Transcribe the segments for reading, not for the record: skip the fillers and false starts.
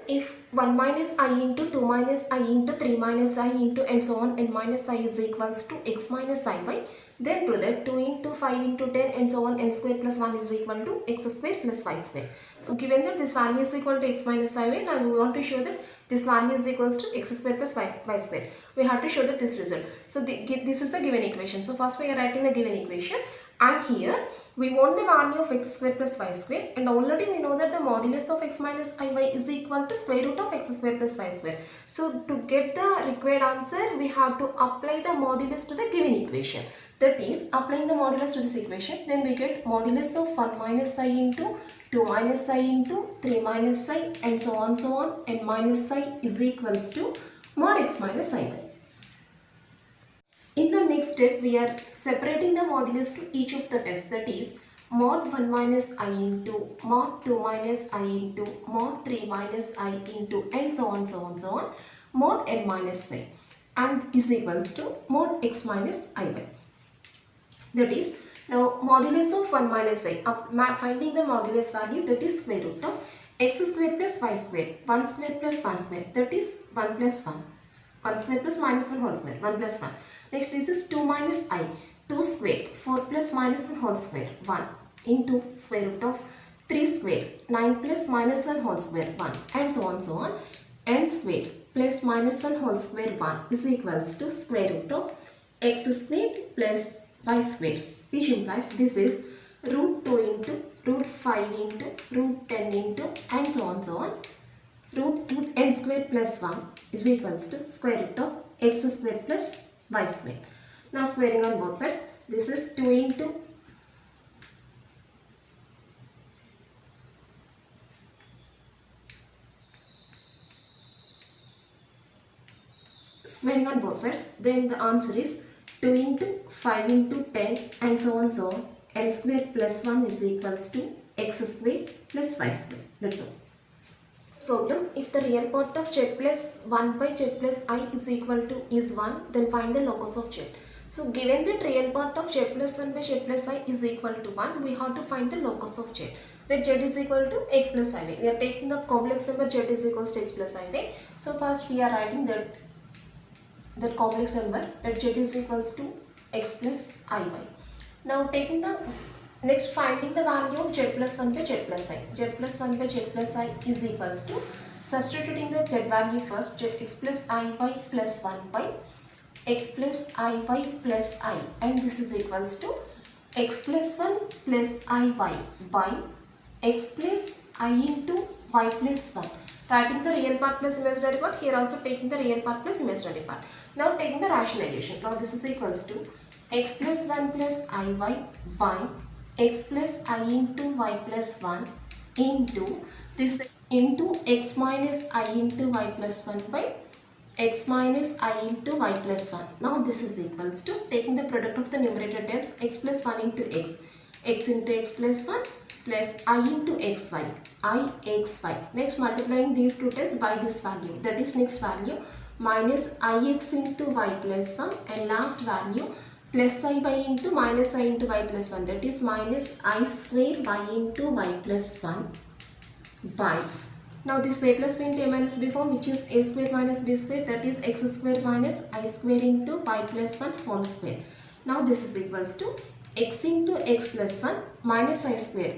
If 1 minus I into 2 minus I into 3 minus I into and so on n minus I is equals to x minus iy, then prove that 2 into 5 into 10 and so on n square plus 1 is equal to x square plus y square. So given that this value is equal to x minus iy, now we want to show that this value is equals to x square plus y square. We have to show that this result. So this is the given equation. So first we are writing the given equation, and here we want the value of x square plus y square, and already we know that the modulus of x minus iy is equal to square root of x square plus y square. So to get the required answer, we have to apply the modulus to the given equation. That is, applying the modulus to this equation, then we get modulus of 1 minus I into 2 minus I into 3 minus I and so on n minus I is equals to mod x minus iy. In the next step, we are separating the modulus to each of the terms, that is mod 1 minus I into mod 2 minus I into mod 3 minus I into and so on mod n minus I, and is equals to mod x minus iy. That is, now modulus of 1 minus I, finding the modulus value, that is square root of x square plus y square, 1 square plus 1 square, that is 1 plus 1, 1 square plus minus 1 whole square, 1 plus 1. Next, this is 2 minus I, 2 square, 4 plus minus 1 whole square, 1 into square root of 3 square, 9 plus minus 1 whole square, 1 and so on n square plus minus 1 whole square, 1 is equals to square root of x square plus y square, which implies this is root 2 into root 5 into root 10 into and so on root n square plus 1 is equals to square root of x square plus y square. Now squaring on both sides, this is 2 into squaring on both sides, then the answer is 2 into 5 into 10 and so on n square plus 1 is equals to x square plus y square. That's all. Problem: if the real part of z plus 1 by z plus I is equal to is 1, then find the locus of z. So given that real part of z plus 1 by z plus I is equal to 1, we have to find the locus of z, where z is equal to x plus iy. We are taking the complex number z is equals to x plus iy. So first we are writing that complex number, that z is equals to x plus iy. Now taking the next, finding the value of z plus 1 by z plus I. Z plus 1 by z plus I is equals to, substituting the z value first, x plus iy plus 1 by x plus iy plus I, and this is equals to x plus 1 plus iy by x plus I into y plus 1. Writing the real part plus imaginary part, here also taking the real part plus imaginary part. Now taking the rationalization. Now this is equals to x plus 1 plus iy by x plus I into y plus 1 into this into x minus I into y plus 1 by x minus I into y plus 1. Now this is equals to, taking the product of the numerator terms, x plus 1 into x into x plus 1 plus I into xy, I xy. Next, multiplying these two terms by this value, that is next value minus ix into y plus 1, and last value plus I y into minus I into y plus 1, that is minus I square y into y plus 1 by, now this a plus b into a minus b form, which is a square minus b square, that is x square minus I square into y plus 1 whole square. Now this is equals to x into x plus 1 minus I square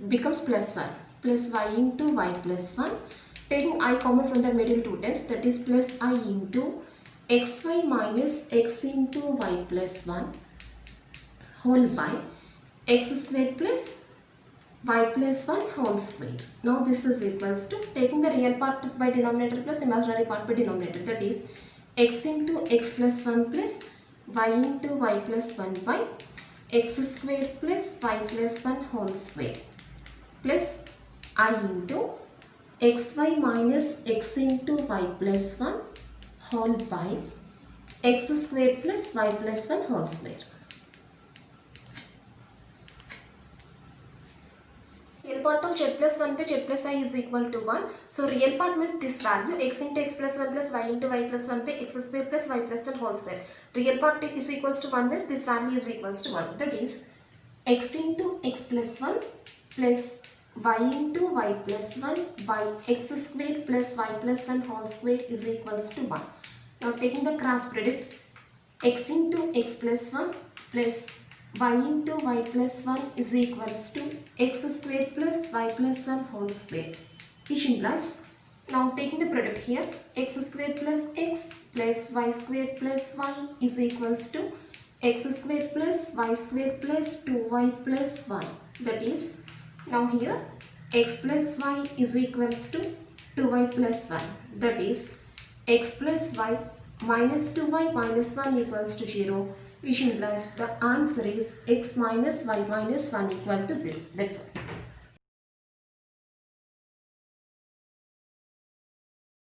becomes plus 1 plus y into y plus 1, taking I common from the middle two terms, that is plus I into xy minus x into y plus 1 whole by x square plus y plus 1 whole square. Now this is equals to, taking the real part by denominator plus imaginary part by denominator, that is x into x plus 1 plus y into y plus 1 by x square plus y plus 1 whole square plus I into xy minus x into y plus 1 whole by x square plus y plus 1 whole square. Real part of z plus 1 by z plus I is equal to 1. So real part means this value, x into x plus 1 plus y into y plus 1 by x square plus y plus 1 whole square. Real part is equals to 1 means this value is equals to 1. That is x into x plus 1 plus y into y plus 1 by x square plus y plus 1 whole square is equals to 1. Now taking the cross product, x into x plus 1 plus y into y plus 1 is equals to x square plus y plus 1 whole square, which implies, now taking the product here, x square plus x plus y square plus y is equals to x square plus y square plus 2y plus 1. That is, now here x plus y is equals to 2y plus 1. That is, x plus y minus 2y minus 1 equals to 0, which implies the answer is x minus y minus 1 equal to 0. That's all.